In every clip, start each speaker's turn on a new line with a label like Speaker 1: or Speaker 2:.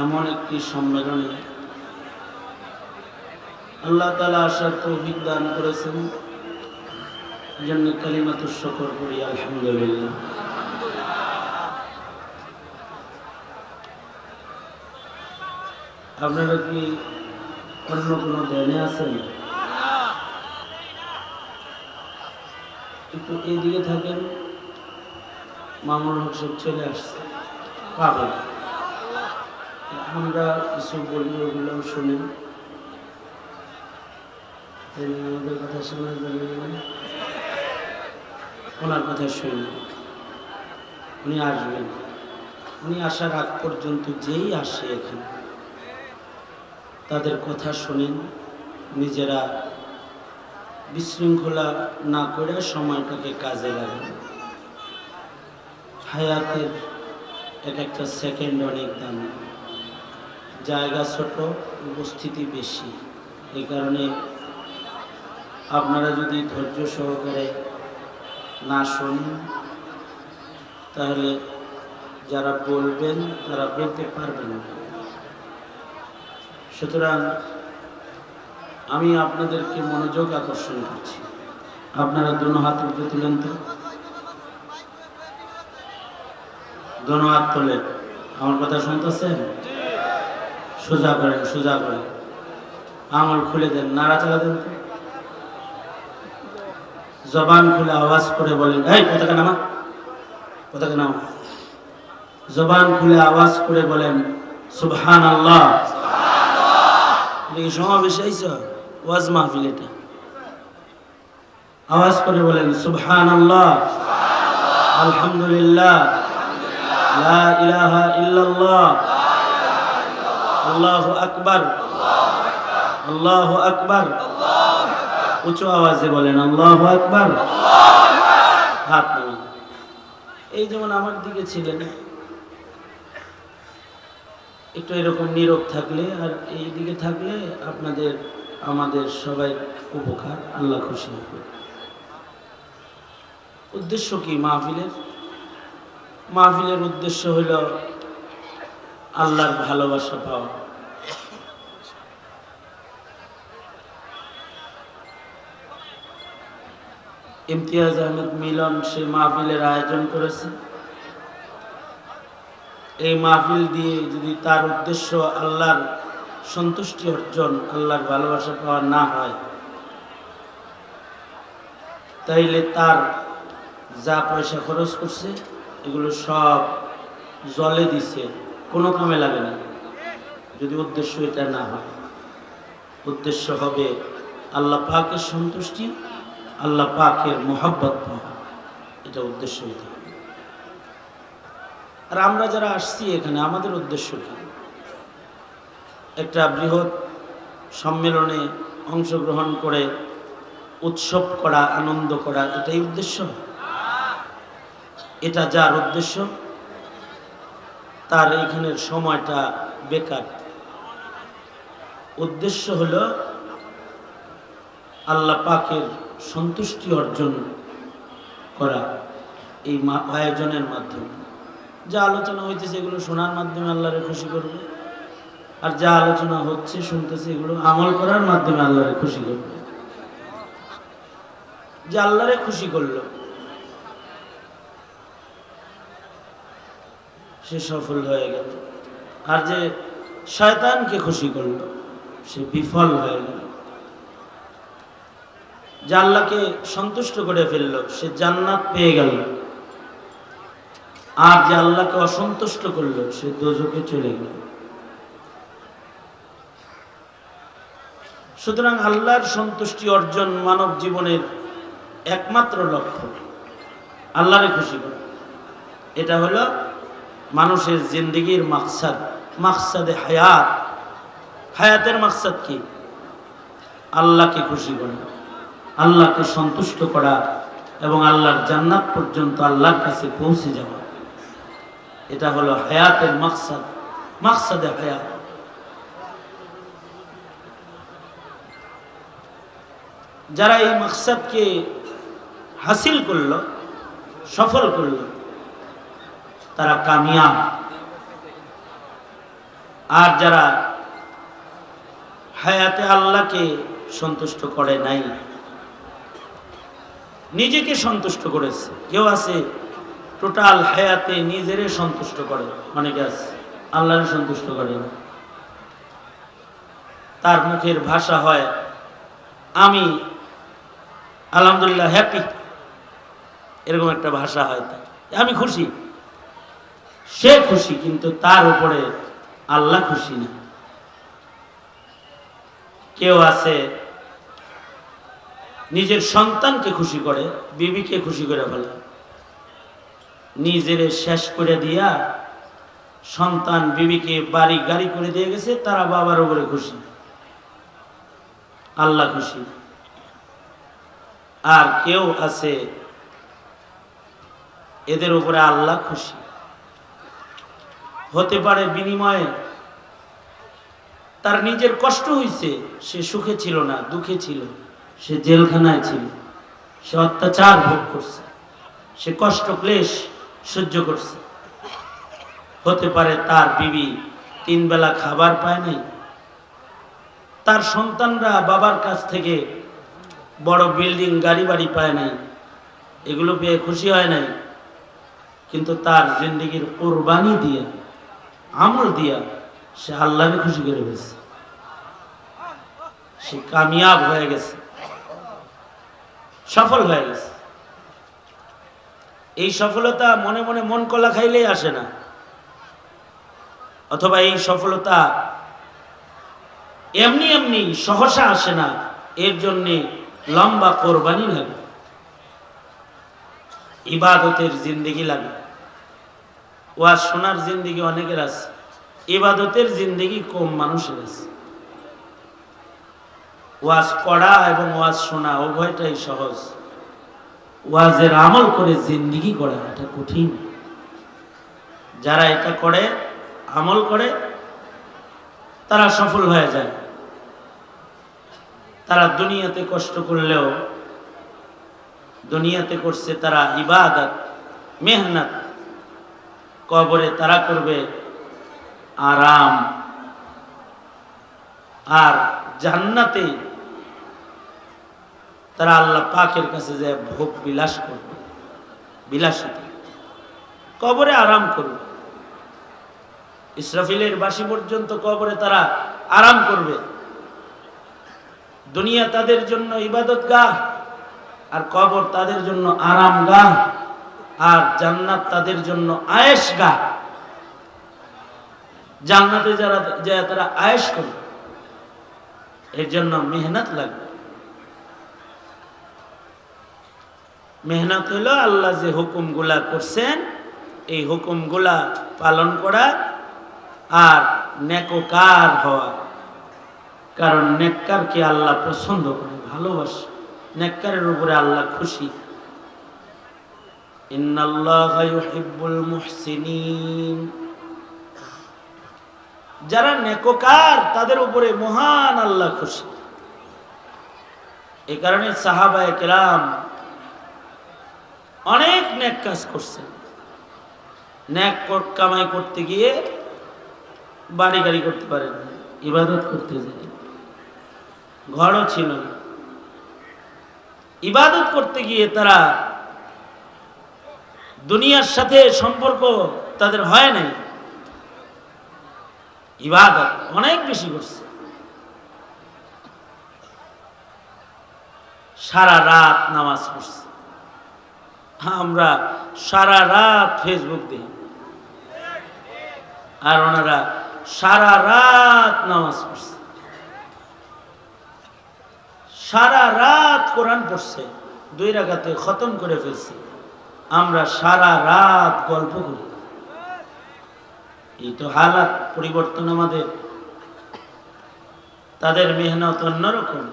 Speaker 1: এমন একটি সম্মেলনে আল্লাহ তাআলা আসার তৌফিক দান করেছেন। এজন্য কালিমাতুশ শুকর করি আলহামদুলিল্লাহ। আপনারা কি অন্য কোনো ধ্যানে আছেন? একটু এইদিকে থাকেন। মামুনুল হক সাহেব চলে আসছে, পাবেন। আমরা কিছু বলি, ওগুলো শুনেন। আমাদের কথা শোনা যাবে না, ওনার কথা শুনি। উনি আসবেন। উনি আসার আগ পর্যন্ত যেই আসে এখানে তাদের কথা শুনেন, নিজেরা বিশৃঙ্খলা না করে সময়টাকে কাজে লাগান। হায়াতের এক একটা সেকেন্ড অনেক দামি, জায়গা ছোট, উপস্থিতি বেশি। এই কারণে আপনারা যদি ধৈর্য সহকারে না শোনেন তাহলে যারা বলবেন তারা বলতে পারবেন না। সুতরাং আমি আপনাদেরকে মনোযোগ আকর্ষণ করছি। আপনারা দুনো হাত উঠে তুলেন তো, দুনো হাত তোলেন। আমার কথা শুনতেছেন? সোজা করেন, সোজা করেন, আঙুল খুলে দেন, নাড়াচাড়া দেন তো। জবান খুলে আওয়াজ করে বলেন, এই পতাকা নামা, পতাকা নামা। জবান খুলে আওয়াজ করে বলেন সুবহানাল্লাহ। সমাবেশ আইছ, ওয়াজ মাহফিল এটা। আওয়াজ করে বলেন সুবহানাল্লাহ, আলহামদুলিল্লাহ, লা ইলাহা ইল্লাল্লাহ, আল্লাহু আকবার, আল্লাহু আকবার। উঁচু আওয়াজে বলেন আল্লাহু আকবার। হাত নামান। এই যেমন আমার দিকে ছিলেন, একটু এরকম নীরব থাকলে আর এই দিকে থাকলে আপনাদের আমাদের সবাই উপকার, আল্লাহ খুশি হবে। উদ্দেশ্য কি মাহফিলের? মাহফিলের উদ্দেশ্য হইল আল্লাহর ভালোবাসা পাওয়া। ইমতিয়াজ আহমেদ মিলন সেই মাহফিলের আয়োজন করেছে। এই মাহফিল দিয়ে যদি তার উদ্দেশ্য আল্লাহর সন্তুষ্টি অর্জন, আল্লাহর ভালোবাসা পাওয়া না হয়, তাইলে তার যা পয়সা খরচ করছে এগুলো সব জলে দিছে, কোনো কামে লাগে না। যদি উদ্দেশ্য এটা না হয়, উদ্দেশ্য হবে আল্লাহ পাকের সন্তুষ্টি, আল্লাহ পাকের মোহাব্বত পাওয়া, এটা উদ্দেশ্য হতে হবে। আর আমরা যারা আসছি এখানে, আমাদের উদ্দেশ্য কি? একটা বৃহৎ সম্মেলনে অংশগ্রহণ করে উৎসব করা, আনন্দ করা, এটাই উদ্দেশ্য। এটা যার উদ্দেশ্য তার এখানের সময়টা বেকার। উদ্দেশ্য হলো আল্লাহ পাকের সন্তুষ্টি অর্জন করা। এই আয়োজনের মাধ্যমে যা আলোচনা হইতেছে এগুলো শোনার মাধ্যমে আল্লাহরে খুশি করবে, আর যা আলোচনা হচ্ছে শুনতেছে এগুলো আমল করার মাধ্যমে আল্লাহরে খুশি করবে। যে আল্লাহরে খুশি করলো সে সফল হয়ে গেল, আর যে শয়তানকে খুশি করলো সে বিফল হয়ে গেল। যে আল্লাহকে সন্তুষ্ট করে ফেললো সে জান্নাত পেয়ে গেল, আর যে আল্লাহকে অসন্তুষ্ট করলো সে দোজখে চলে গেল। সুতরাং আল্লাহর সন্তুষ্টি অর্জন মানব জীবনের একমাত্র লক্ষ্য, আল্লাহরে খুশি করা। এটা হলো মানুষের জিন্দেগির মাকসাদ, মাকসাদে হায়াত। হায়াতের মাকসাদ কি? আল্লাহকে খুশি করা, আল্লাহকে সন্তুষ্ট করা এবং আল্লাহর জান্নাত পর্যন্ত আল্লাহর কাছে পৌঁছে যাওয়া। এটা হলো হায়াতের মাকসাদ, মাকসাদে হায়াত। যারা এই মাকসাদকে হাসিল করলো, সফল করলো, তারা কামিয়াব। আর যারা হায়াতে আল্লাহকে সন্তুষ্ট করে নাই, নিজেকে সন্তুষ্ট করেছে। কেউ আছে টোটাল হায়াতে নিজেরে সন্তুষ্ট করে, অনেকে আছে আল্লাহরে সন্তুষ্ট করে না। তার মুখের ভাষা হয় আমি আলহামদুলিল্লাহ হ্যাপি, এরকম একটা ভাষা হয় তার, আমি খুশি। সে খুশি, কিন্তু তার উপরে আল্লাহ খুশি না। কেউ আছে নিজের সন্তানকে খুশি করে, বিবিকে খুশি করে ফেলে, নিজের শেষ করে দিয়া সন্তান বিবিকে বাড়ি গাড়ি করে দিয়ে গেছে, তারা বাবার উপরে খুশি, আল্লাহ খুশি। আর কেউ আছে এদের উপরে আল্লাহ খুশি। হতে পারে বিনিময়ে তার নিজের কষ্ট হয়েছে, সে সুখে ছিল না, দুঃখে ছিল, সে জেলখানায় ছিল, সে অত্যাচার ভোগ করছে, সে কষ্ট ক্লেশ সহ্য করছে। হতে পারে তার বিবি 3 বেলা খাবার পায় নাই, তার সন্তানরা বাবার কাছ থেকে বড় বিল্ডিং গাড়ি বাড়ি পায় নাই, এগুলো পেয়ে খুশি হয় নাই, কিন্তু তার জিন্দেগির কোরবানি দিয়া, আমল দিয়া সে আল্লাহকে খুশি করে গেছে, সে কামিয়াব হয়ে গেছে, সফল হয়ে গেছে। এই সফলতা মনে মনে মন কলা খাইলেই আসে না, অথবা এই সফলতা এমনি এমনি সহসা আসে না, এর জন্যে লম্বা কোরবানি লাগে, ইবাদতের জিন্দেগি লাগে। ওয়াজ শোনার জিন্দেগি অনেকের আছে, ইবাদতের জিন্দেগি কম মানুষের আছে। ওয়াজ পড়া এবং ওয়াজ শোনা উভয়টাই সহজ, ওয়াজের আমল করে জিন্দেগি করা এটা কঠিন। যারা এটা করে, আমল করে, তারা সফল হয়ে যায়। তারা দুনিয়াতে কষ্ট করলেও, দুনিয়াতে করছে তারা ইবাদত, মেহনত, কবরে তারা করবে আরাম, আর জান্নাতে তারা আল্লাহ পাকের কাছে যায় ভোগ বিলাস করবে, বিলাসিতা, কবরে আরাম করবে। ইসরাফিলের বাঁশি পর্যন্ত কবরে তারা আরাম করবে। দুনিয়া তাদের জন্য ইবাদত গাহ, আর কবর তাদের জন্য আরাম গাহ, আর জান্নাত তাদের জন্য আয়েশ গাহ। জান্নাতে যারা যায় তারা আয়েশ করবে, এর জন্য মেহনত লাগবে। মেহনত হলো আল্লাহ যে হুকুমগুলা করছেন এই হুকুমগুলা পালন করা আর নেককার হওয়া। কারণ নেককারকে আল্লাহ পছন্দ করে, ভালোবাসে, নেককারের উপরে আল্লাহ খুশি। ইন্নাল্লাহা ইউহিব্বুল মুহসিনিন, যারা নেককার তাদের উপরে মহান আল্লাহ খুশি। এই কারণে সাহাবায়ে কেরাম অনেক নেক কাজ করছেন। নেক কামাই করতে গিয়ে বাড়ি গাড়ি করতে পারেন, ইবাদত করতে যায় ঘরও ছিল না। ইবাদত করতে গিয়ে তারা দুনিয়ার সাথে সম্পর্ক তাদের হয় নাই, ইবাদত অনেক বেশি করছে। সারা রাত নামাজ পড়ছে, আমরা সারা রাত ফেসবুক দিই, আর ওনারা সারা রাত নামাজ পড়ছে, সারা রাত কোরআন পড়ছে, 2 রাকাতে খতম করে ফেলছে। আমরা সারা রাত গল্প করি। এই তো হালাত পরিবর্তন আমাদের। তাদের মেহনত অন্যরকম।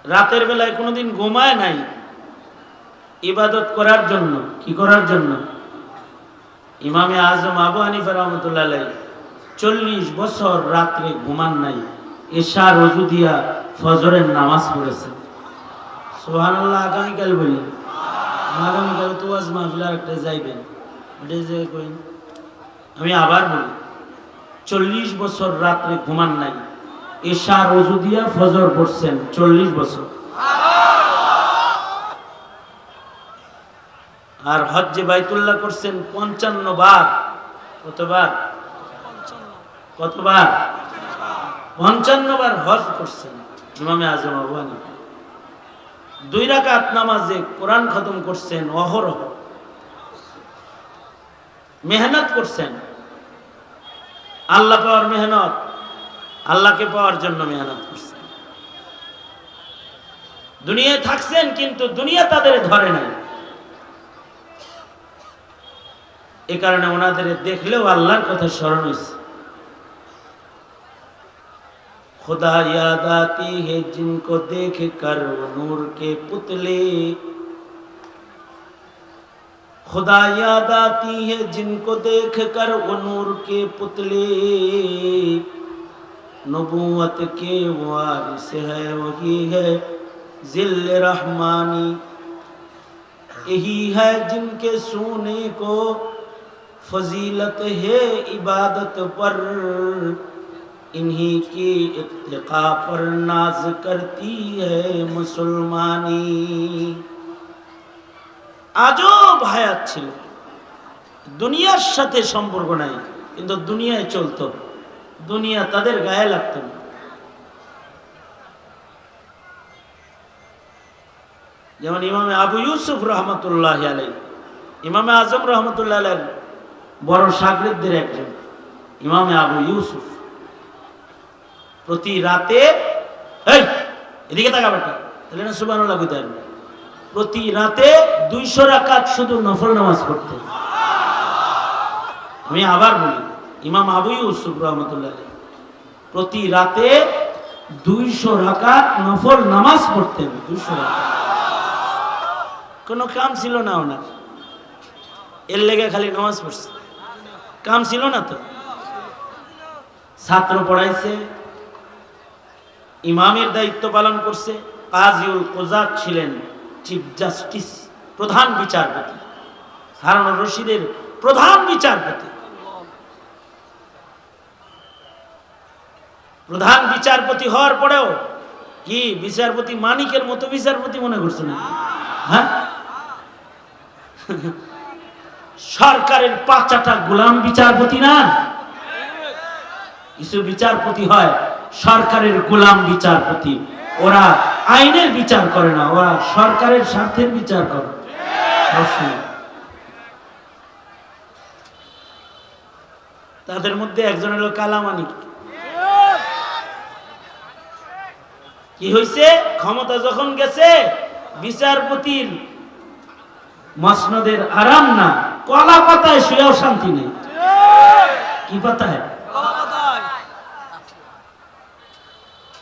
Speaker 1: রাতের বেলায় কোনোদিন ঘুমায় নাই, ইবাদত করার জন্য। কি করার জন্য? ইমামে আজম আবু হানিফা রাহমাতুল্লাহ আলাইহি 40 বছর রাত্রে ঘুমান নাই, এশা রজু দিয়া ফজরের নামাজ পড়েছেন। সুবহানাল্লাহ। আগামীকাল বলি, আগামীকাল তো ওয়াজ মাহফিল আর একটা যাইবেন, ওটা যে কই আমি আবার বলি, 40 বছর রাত্রে ঘুমান নাই, এশা রোজু দিয়া ফজর পড়ছেন 40 বছর। আর হজ্জে বাইতুল্লাহ করছেন 55 বার। কতবার? 55 বার হজ করছেন ইমামে আজম আবু হানিফা। 2 রাকাত নামাজে কোরআন খতম করছেন অহরহ। মেহনত করছেন, আল্লাহ পাওয়ার মেহনত, আল্লাহকে পাওয়ার জন্য মেহনত করছেন। দুনিয়ায় থাকছেন কিন্তু দুনিয়া তাদের ধরে নাই। এ কারণে ওনাদের দেখলেও আল্লাহর কথা স্মরণ হয়েছে। खुदा याद आती है जिनको देख कर वो नूर के पुतले, खुदा याद आती है जिनको देख कर वो नूर के पुतले, नबूवत के वारिस है वही है जिल्ल रहमानी, यही है जिनके सोने को फजीलत है इबादत पर, इन्हीं की इत्तिका पर नाज करती है मुसलमानी। আজব হায়াত ছিল, দুনিয়ার সাথে সম্পর্ক নাই, কিন্তু দুনিয়ায় চলতো, দুনিয়া তাদের গায়ে লাগতো না। যেমন ইমামে আবু ইউসুফ রহমতুল্লাহ আলাইহি, ইমামে আজম রহমতুল্লাহ আলাইহি বড় শাগিরদের একজন ইমামে আবু ইউসুফ। প্রতি রাতে, এই এদিকে তাকা বেটা, তাহলে না সুবহানাল্লাহ কইতে পারবে, প্রতি রাতে 200 রাকাত শুধু নফল নামাজ পড়তে। আমি আবার বলি, ইমাম আবু ইউসুফ রহমতুল্লাহ আলাইহি প্রতি রাতে 200 রাকাত নফল নামাজ পড়তেন। 200 রাকাত। কোনো কাম ছিল না ওনার, এর লেগে খালি নামাজ পড়ছে, কাম ছিল না তো। ছাত্র পড়াইছে, ইমামের দায়িত্ব পালন করছে, কাজীউল কুযাত ছিলেন চিফ জাস্টিস, প্রধান বিচারপতি, হারুন রশিদের প্রধান বিচারপতি। প্রধান বিচারপতি হওয়ার পরেও কি বিচারপতি মানিকের মতো বিচারপতি মনে করছে না? হ্যাঁ, সরকারের পাঁচাটা গোলাম বিচারপতি না। কিছু বিচারপতি হয় সরকারের গোলাম বিচারপতি, ওরা আইনের বিচার করে না, ওরা সরকারের স্বার্থের বিচার করে। তাদের মধ্যে একজন হলো কালামানিক। কি হয়েছে? ক্ষমতা যখন গেছে, বিচারপতির মসনদের আরাম না, কলা পাতায় শুয়েও শান্তি নেই। কি পাতায়?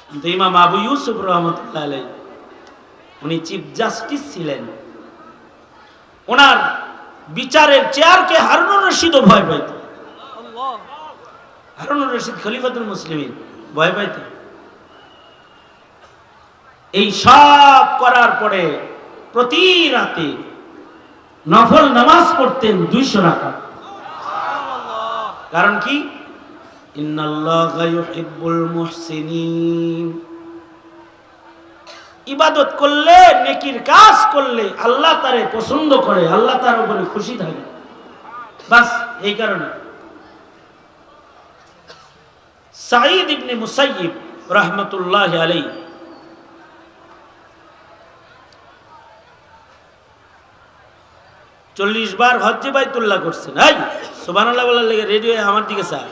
Speaker 1: কিন্তু ইমাম আবু ইউসুফ রহমতুল্লাহ আলাইহি উনি চিফ জাস্টিস ছিলেন, ওনার বিচারের চেয়ারকে হারুনুর রশিদও ভয় পাইত। হারুনুর রশিদ খলিফাতুল মুসলিমিন ভয় পাইত। এই সব করার পরে প্রতি রাতে নফল নামাজ পড়তেন 200 রাকাত। কারণ কি? ইন্নাল্লাহা ইউহিব্বুল মুহসিনিন। ইবাদত করলে, নেকির কাজ করলে আল্লাহ তারে পছন্দ করে, আল্লাহ তার উপরে খুশি থাকে। বাস এই কারণে সাঈদ ইবনে মুসাইয়িব রাহমাতুল্লাহ আলাইহি চল্লিশ বার হজ্জে বাইতুল্লাহ করছেন। এই সুবহানাল্লাহ বলার লেগে রেডিও আমার দিকে চায়।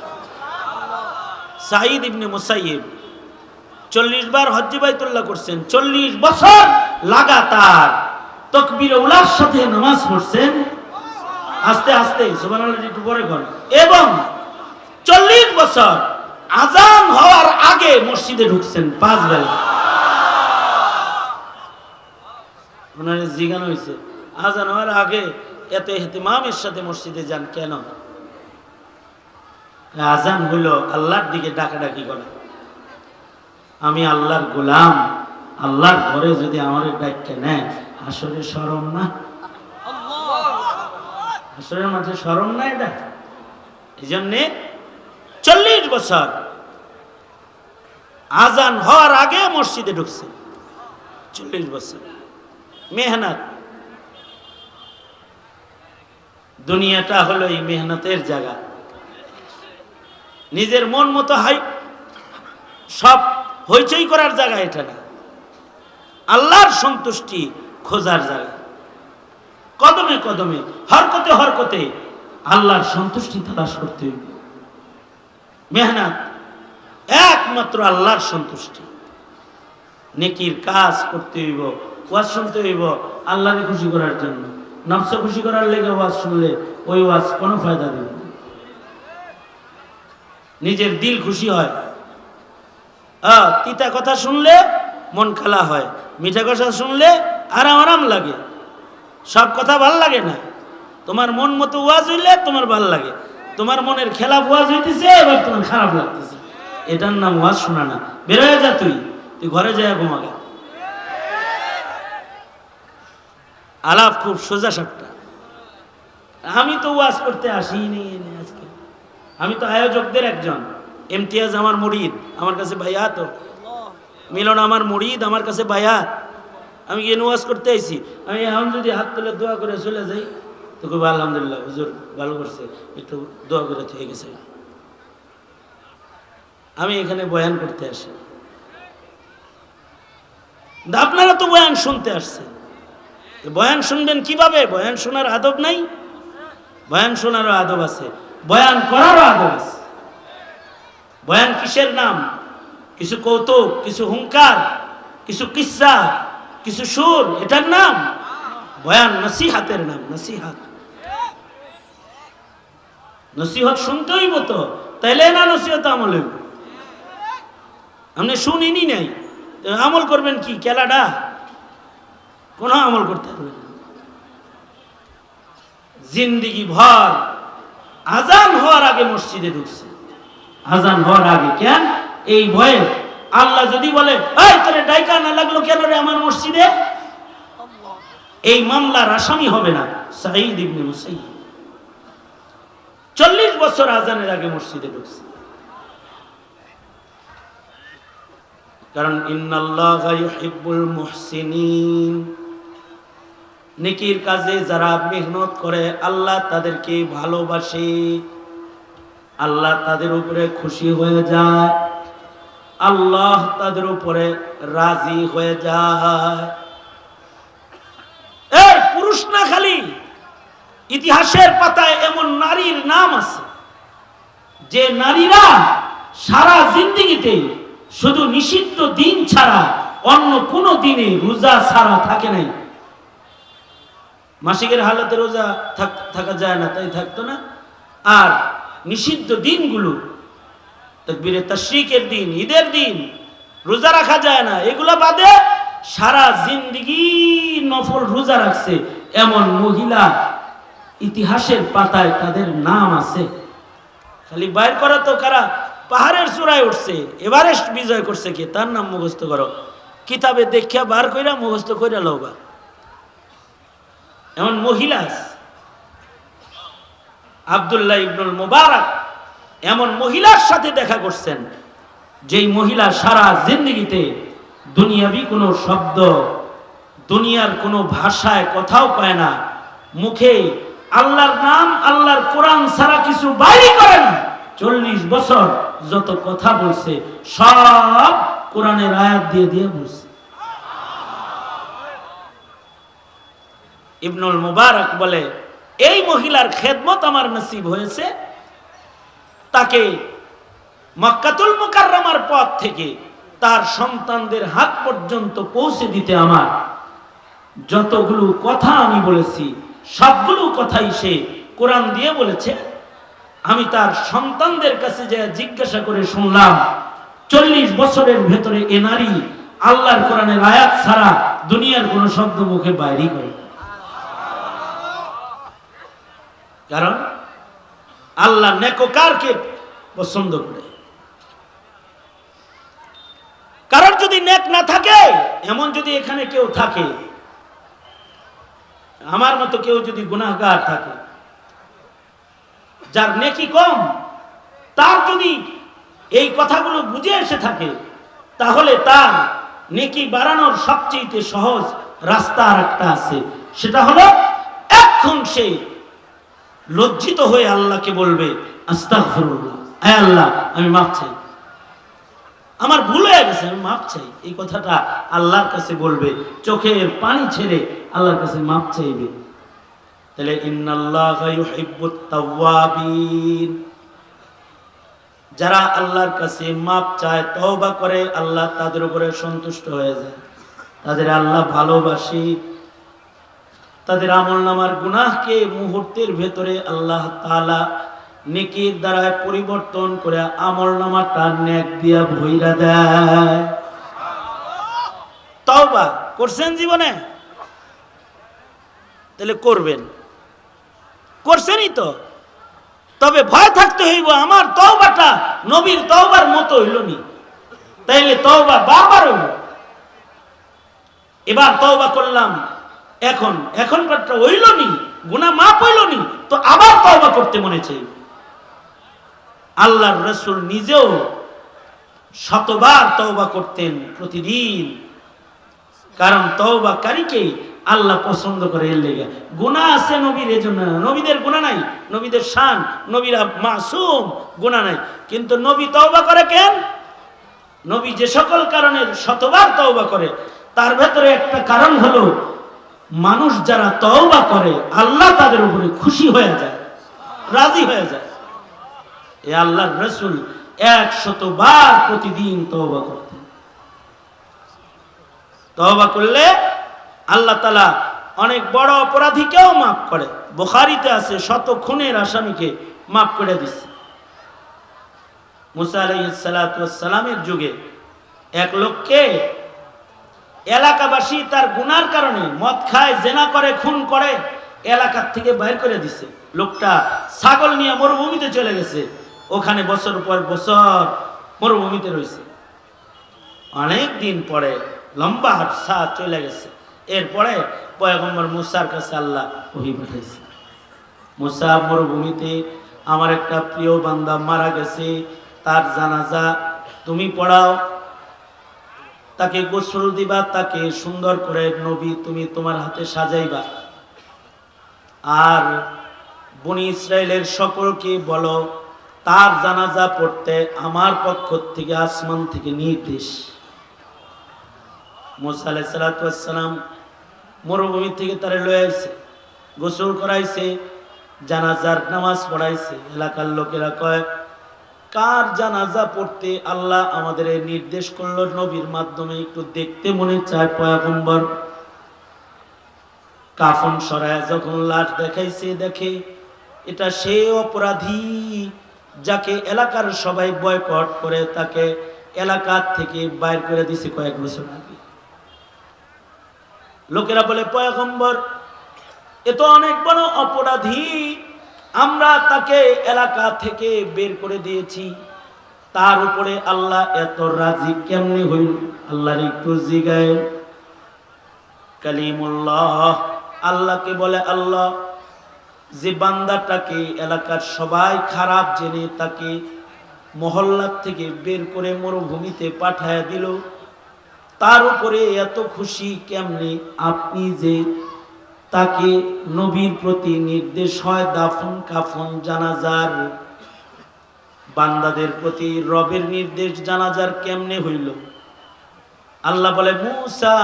Speaker 1: সাঈদ ইবনে মুসাইয়িব 40 বার হজ্জে বাইতুল্লাহ করছেন, 40 বছর লাগাতার তাকবীরে উলার সাথে নামাজ পড়ছেন, আস্তে আস্তে সুবহানাল্লাহ একটু পরে করেন, এবং 40 বছর আযান হওয়ার আগে মসজিদে ঢুকছেন 5 বেলা। ওনার জিজ্ঞাসা হয়েছে, আযান হওয়ার আগে এত ইহতিমামের সাথে মসজিদে যান কেন? আযান হলো আল্লাহর দিকে ডাকাডাকি করে। আমি আল্লাহর গোলাম, আল্লাহর ঘরে যদি আমার ডাককে নেয়, আসলে শরম না? আসলে মাঝে শরম না? এটা এই জন্যে 40 বছর আজান হওয়ার আগে মসজিদে ঢুকছে। 40 বছর মেহনত। দুনিয়াটা হলো এই মেহনতের জায়গা। নিজের মন মতো সব হইচই করার জায়গা এটা না, আল্লাহর সন্তুষ্টি খোঁজার জায়গা। কদমে কদমে হরকতে হরকতে আল্লাহর সন্তুষ্টি তালাশ করতে হইব। মেহনত একমাত্র আল্লাহর সন্তুষ্টি। নেকির কাজ করতে হইব, ওয়াজ শুনতে হইব আল্লাহকে খুশি করার জন্য। নফস খুশি করার লেগে ওয়াজ শুনলে ওই ওয়াজ কোনো ফায়দা দেবে না। নিজের দিল খুশি হয়। তিতা কথা শুনলে মন খালা হয়, মিঠা কথা শুনলে আরাম আরাম লাগে। সব কথা ভাল লাগে না। তোমার মন মতো ওয়াজ হইলে তোমার ভাল লাগে, তোমার মনের খেলাফ ওয়াজ হইতেছে এবার তোমার খারাপ লাগতেছে, এটার নাম ওয়াজ শোনা না। বেরোয় যা, তুই ঘরে যায় ঘুমাগে। আলাপ খুব সোজা সাপটা। আমি তো ওয়াজ করতে আসিনি আজকে, আমি তো আয়োজকদের একজন। ইমতিয়াজ আমার মুরিদ, আমার কাছে বায়াত। মিলন আমার মুরিদ, আমার কাছে বায়াত। আমি গিয়ে ওয়াজ করতে আইছি। আমি এখন যদি হাত তুলে দোয়া করে চলে যাই তো খুব আলহামদুলিল্লাহ, হুজুর ভালো করছে, একটু দোয়া করে হয়ে গেছে। আমি এখানে বয়ান করতে আসি, আপনারা তো বয়ান শুনতে আসছেন। বয়ান শুনবেন কিভাবে? বয়ান শোনার আদব নাই? বয়ান শোনারও আদব আছে, বয়ান করারও আদব আছে। বয়ান কিসের নাম? কিছু কৌতুক, কিছু হুঙ্কার, কিছু কিস্সা, কিছু সুর, এটার নাম বয়ান? নসিহাতের নাম নসিহাত। নসিহত শুনতে হইব তো, তাইলে না নসিহত আমল হইব। আপনি শুনিনি নাই, আমল করবেন কি? কেলাডা কোনো আমল করতে পারবেন না। জিন্দিগি ভর আজান হওয়ার আগে মসজিদে ঢুকছে। আজান হওয়ার আগে কেন? এই ভয়ে। আল্লাহ যদি বলে এই তোরে ডাইকা না লাগলো কেন রে আমার মসজিদে, এই মামলার আসামি হবে না সাঈদ ইবনে মুসাইয়্যিব। 40 বছর আজানের আগে মসজিদে ঢুকছে। কারণ ইন্নাল্লাহা ইউহিব্বুল মুহসিনিন, নেকির কাজে যারা মেহনত করে আল্লাহ তাদেরকে ভালোবাসে, আল্লাহ তাদের উপরে খুশি হয়ে যায়, আল্লাহ তাদের উপরে রাজি হয়ে যায়। এই পুরুষ না, খালি ইতিহাসের পাতায় এমন নারীর নাম আছে যে নারীরা সারা জিন্দেগিতে শুধু নিষিদ্ধ দিন ছাড়া অন্য কোন দিনে রোজা ছাড়া থাকে নাই। মাসিকের হালতে রোজা থাকা যায় না, তাই থাকতো না। আর নিষিদ্ধ দিনগুলো, তাকবীরে তাশরিকের দিন, ঈদের দিন রোজা রাখা যায় না, এগুলা বাদে সারা জিন্দেগি নফল রোজা রাখছে এমন মহিলা ইতিহাসের পাতায় তাদের নাম আছে। খালি বাইর করা তো কারা? পাহাড়ের চূড়ায় উঠছে, এভারেস্ট বিজয় করছে কে, তার নাম মুখস্থ করো। কিতাবে দেখিয়া বার কইরা মুখস্থ কইরা লওবা। এমন মহিলা আব্দুল্লাহ ইবনুল মুবারক এমন মহিলার সাথে দেখা করছেন যেই মহিলা সারা জিন্দেগিতে দুনিয়াবি কোনো শব্দ, দুনিয়ার কোনো ভাষায় কথাও কয় না, মুখে আল্লাহর নাম, আল্লাহর কোরআন ছাড়া কিছু বাইরে করে না। 40 বছর যত কথা বলছে সব কোরআনের আয়াত দিয়ে দিয়ে বলছে। ইবনুল মুবারক বলে এই মহিলার খেদমত আমার নসিব হয়েছে, তাকে মক্কাতুল মুকাররমার পথ থেকে তার সন্তানদের হাত পর্যন্ত পৌঁছে দিতে আমার যতগুলো কথা আমি বলেছি সবগুলো কথাই সে কোরআন দিয়ে বলেছে। আমি তার সন্তানদের কাছে যে জিজ্ঞাসা করে শুনলাম 40 বছরের ভেতরে এ নারী আল্লাহর কোরআনের আয়াত ছাড়া দুনিয়ার কোনো শব্দ মুখে বাইরে করে। কারণ আল্লাহ নেককারকে পছন্দ করে। কারণ যদি নেক না থাকে, এমন যদি এখানে কেউ থাকে আমার মতো কেউ যদি গুনাহগার থাকে যার নেকি কম, তার যদি এই কথাগুলো বুঝে এসে থাকে, তাহলে তার নেকি বাড়ানোর সবচেয়ে সহজ রাস্তা আর একটা আছে, সেটা হলো এখন সে লজ্জিত হয়ে আল্লাহকে বলবে, আস্তাগফিরুল্লাহ, আয় আল্লাহ আমি মাফ চাই, আমার ভুল হয়ে গেছে, আমি মাফ চাই। এই কথাটা আল্লাহর কাছে বলবে, চোখের পানি ছেড়ে আল্লাহর কাছে মাফ চাইবে। তাহলে ইন্নাল্লাহা ইউহিব্বুত তাওয়াবিন, যারা আল্লাহর কাছে মাফ চায়, তওবা করে, আল্লাহ তাদের উপরে সন্তুষ্ট হয়ে যায়, তাদের আল্লাহ ভালোবাসে। তাদের আমলনামার গুনাহকে মুহূর্তের ভেতরে আল্লাহ তাআলা নেকির দ্বারা পরিবর্তন করে আমলনামাটা নেক দিয়া ভইরা দেয়। তওবা করছেন জীবনে? তাহলে করবেন, করছেনই তো, তবে ভয় থাকতে হইব আমার তওবাটা নবীর তওবার মতো হইল নি, তাইলে তওবা বারবার হইল। এবার তওবা করলাম, এখনকারটা হইল নি, গুনাহ মাফ হইল নি, তো আবার তওবা করতে মনে চাই। আল্লাহর রাসূল নিজেও শতবার তওবা করতেন প্রতিদিন, কারণ তওবাকারীকে আল্লাহ পছন্দ করে। এর লেগে গুনাহ আছে নবীর, এজন্য না, নবীদের গুনাহ নাই, নবীদের শান, নবীরা মাসুম, গুনাহ নাই, কিন্তু নবী তওবা করে কেন? নবী যে সকল কারণে শতবার তওবা করে, তার ভেতরে একটা কারণ হলো মানুষ যারা তওবা করে আল্লাহ তাদের উপরে খুশি হয়ে যায়, রাজি হয়ে যায়। এ আল্লাহর রাসূল 100 বার প্রতিদিন তওবা করতেন। তওবা করলে আল্লাহ তাআলা অনেক বড় অপরাধীকেও মাফ করে। বুখারীতে আছে 100 খুনের আসামিকে মাফ করে দিচ্ছে। মুসা আলাইহিস সালাতু ওয়াস সালামের যুগে এক লোককে এলাকাবাসী তার গুনার কারণে মদ খায়, জেনা করে, খুন করে, এলাকার থেকে বাইর করে দিছে। লোকটা ছাগল নিয়ে মরুভূমিতে চলে গেছে, ওখানে বছর পর বছর মরুভূমিতে রয়েছে। অনেক দিন পরে লম্বা হাঁটা চলে গেছে, এরপরে পয়গম্বর মুসার কাছে আল্লাহ ওহী পাঠাইছে, মুসা মরুভূমিতে আমার একটা প্রিয় বান্দা মারা গেছে, তার জানাজা তুমি পড়াও, তাকে গোসল দিবা, তাকে সুন্দর করে নবী তুমি তোমার হাতে সাজাইবা, আর বনি ইসরাইলের সকলকে বলো তার জানাজা পড়তে আমার পক্ষ থেকে আসমান থেকে নির্দেশ। মুসা আলাইহিস সালাতু ওয়াস সালাম মরুভূমি থেকে তারে লয়ে আইছে, গোসল করাইছে, জানাজার নামাজ পড়াইছে। এলাকার লোকেরা কয়, কার জানাজা পড়তে আল্লাহ আমাদের নির্দেশ করলো নবীর মাধ্যমে, একটু দেখতে মনে চায়। পয়গম্বর কাফন সরায় যখন লাশ দেখাইছে, দেখে এটা সে অপরাধী যাকে এলাকার সবাই বয়কট করে, তাকে এলাকা থেকে বাইর করে দিছে কয়েক বছর আগে। লোকেরা বলে, পয়গম্বর এ তো অনেক বড় অপরাধী, আমরা তাকে এলাকা থেকে বের করে দিয়েছি, তার উপরে আল্লাহ এত রাজি কেমনে হইল? আল্লাহর একটু জিগায়। কালিমুল্লাহ আল্লাহকে বলে, আল্লাহ যে বান্দাটাকে এলাকার সবাই খারাপ জেনে তাকে মহল্লা থেকে বের করে মরুভূমিতে পাঠায় দিল, তার উপরে এত খুশি কেমনে? আপনি যে তাকে নবীর প্রতি নির্দেশ হয় দাফন কাফন জানাজার, বান্দাদের প্রতি রবের নির্দেশ জানাজার কেমনে হইল? আল্লাহ বলে, মুসা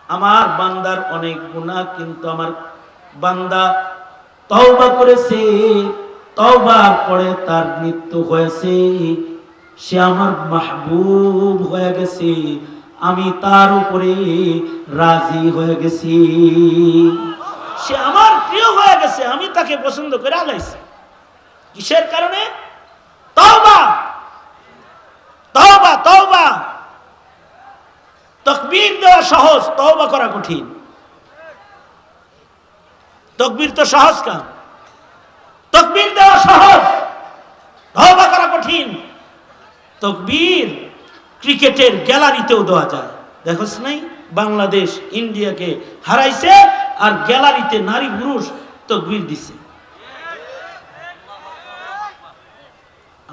Speaker 1: আমার বান্দার অনেক গুনাহ, কিন্তু আমার বান্দা তওবা করেছে, তওবার পরে তার মৃত্যু হয়েছে, সে আমার মাহবুব হয়ে গেছে, আমি তার উপরে রাজি হয়ে গেছি, সে আমার প্রিয় হয়ে গেছে, আমি তাকে পছন্দ করে আলাইছি। কিসের কারণে? তওবা, তওবা, তওবা। তাকবীর দেওয়া সহজ, তওবা করা কঠিন। তাকবীর তো সহজ কাজ, তাকবীর দেওয়া সহজ, তওবা করা কঠিন। তাকবীর ক্রিকেটের গ্যালারিতেও দেওয়া যায়, দেখোস নাই? বাংলাদেশ ইন্ডিয়াকে হারাইছে আর গ্যালারিতে নারী পুরুষ তাকবীর দিছে।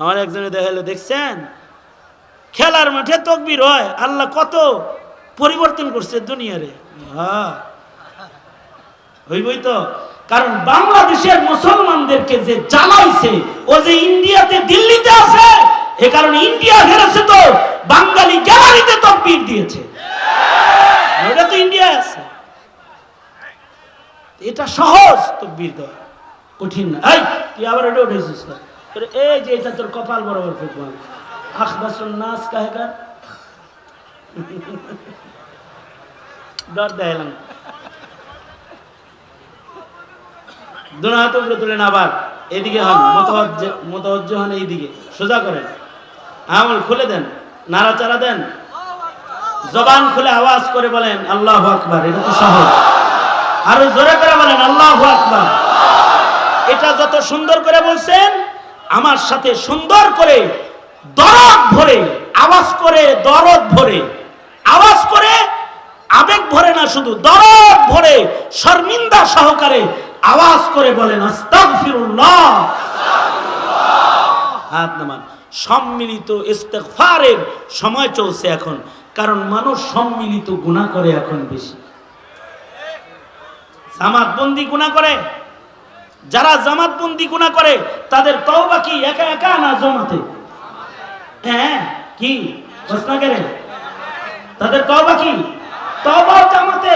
Speaker 1: আমার একজনে দেখাইলো, দেখছেন খেলার মাঠে তাকবীর হয়, আল্লাহ কত পরিবর্তন করছে দুনিয়ারে। হ্যাঁ হইবই তো, কারণ বাংলাদেশের মুসলমানদেরকে যে জ্বালাইছে, ও যে ইন্ডিয়াতে দিল্লিতে আছে, এ কারণে ইন্ডিয়া হেরেছে, তো বাঙালি গ্যালারিতে তাকবীর দিয়েছে। ওটা তো ইন্ডিয়া আছে। এটা সহজ তাকবীর দেওয়া, কঠিন না। এই তুই আবার এটা উঠেছিস না, এই যে এটা তোর কপাল বরাবর ফুটবল আখবাসুন নাস কাহেকার ডর দেখালাম। দুনো হাত উপরে তুলেন, আবার এদিকে হন, মুতাওয়াজ্জি হন, এইদিকে সোজা করেন, আমল খুলে দেন, নাড়াচাড়া দেন, জবান খুলে আওয়াজ করে বলেন আল্লাহু আকবার। এটা তো সহজ, আরো জোরে করে বলেন আল্লাহু আকবার। এটা যত সুন্দর করে বলছেন, আমার সাথে সুন্দর করে দরদ ভরে আওয়াজ করে, দরদ ভরে আওয়াজ করে, আবেগ ভরে না, শুধু দরদ ভরে শর্মিন্দা সহকারে আওয়াজ করে বলেন আস্তাগফিরুল্লাহ। হাত নামান। সম্মিলিত ইস্তেগফারের সময় চলছে এখন, কারণ মানুষ সম্মিলিত গুনাহ করে এখন বেশি। জামাতবন্দি গুনাহ করে, যারা জামাতবন্দি গুনাহ করে তাদের তওবা কি একা একা না জমাতে? হ্যাঁ কি প্রশ্ন করে, তাদের তওবা কি? তওবা জামাতে।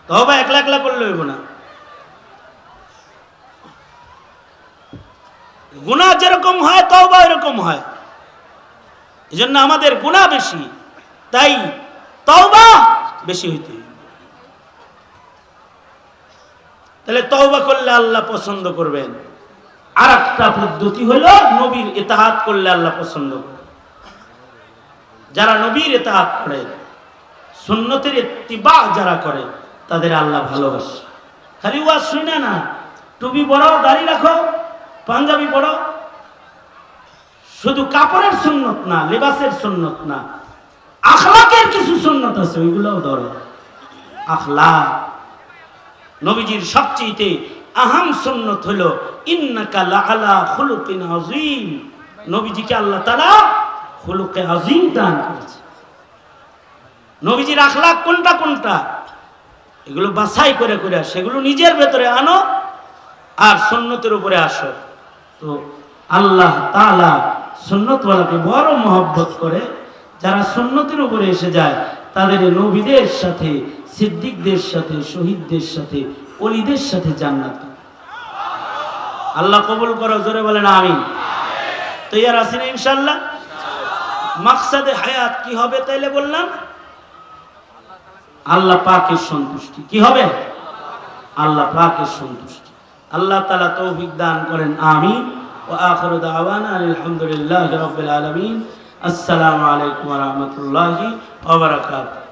Speaker 1: তওবা একলা একলা করলে হইব না। গুনাহ যেরকম হয় তওবা এরকম হয়, এজন্য আমাদের গুনাহ বেশি, তাই তওবা বেশি হইতে। তাহলে তওবা করলে আল্লাহ পছন্দ করবেন। আর একটা পদ্ধতি হলো নবীর ইতাআত করলে আল্লাহ পছন্দ করেন। যারা নবীর ইতাআত করে, সুন্নতের ইত্তিবা যারা করে, তাদের আল্লাহ ভালোবাসে। খালি ওয়াজ শুনে না, টুপি পরো, দাড়ি রাখো, পাঞ্জাবি পরো, শুধু কাপড়ের সুন্নত না, লিবাসের সুন্নত না, আখলাকের কিছু সুন্নত আছে, ওইগুলোও ধরো। আখলাক নবীজির সবচেয়ে আহাম সুন্নত হলো ইন্নাকা লাআলা খুলুকিন আযীম। নবীজিকে আল্লাহ তাআলা খুলুকে আযীম দান করেছে। নবীজির আখলাক কোনটা কোনটা, এগুলো বাছাই করে করে সেগুলো নিজের ভেতরে আনো আর সুন্নতের উপরে আসো। তো আল্লাহ তাআলা সুন্নতওয়ালাকে বড় মহব্বত করে। যারা সুন্নতের উপরে এসে যায় তাদের নবীদের সাথে, সিদ্দিকদের সাথে, শহীদদের সাথে, ওলিদের সাথে জান্নাত। আল্লাহ কবুল করো, জোরে বলেন আমিন। তৈয়ার আছেন ইনশাআল্লাহ? মাকসাদে হায়াত কি হবে তাইলে বললাম? আল্লাহ পাকের সন্তুষ্টি। কি হবে? আল্লাহ পাকের সন্তুষ্টি। আল্লাহ তাআলা তৌফিক দান করেন, আমিন। ওয়া আখিরু দাওয়ানা আলহামদুলিল্লাহি রাব্বিল আলামিন। আসসালামু আলাইকুম ওয়া রাহমাতুল্লাহি ওয়া বারাকাতুহু।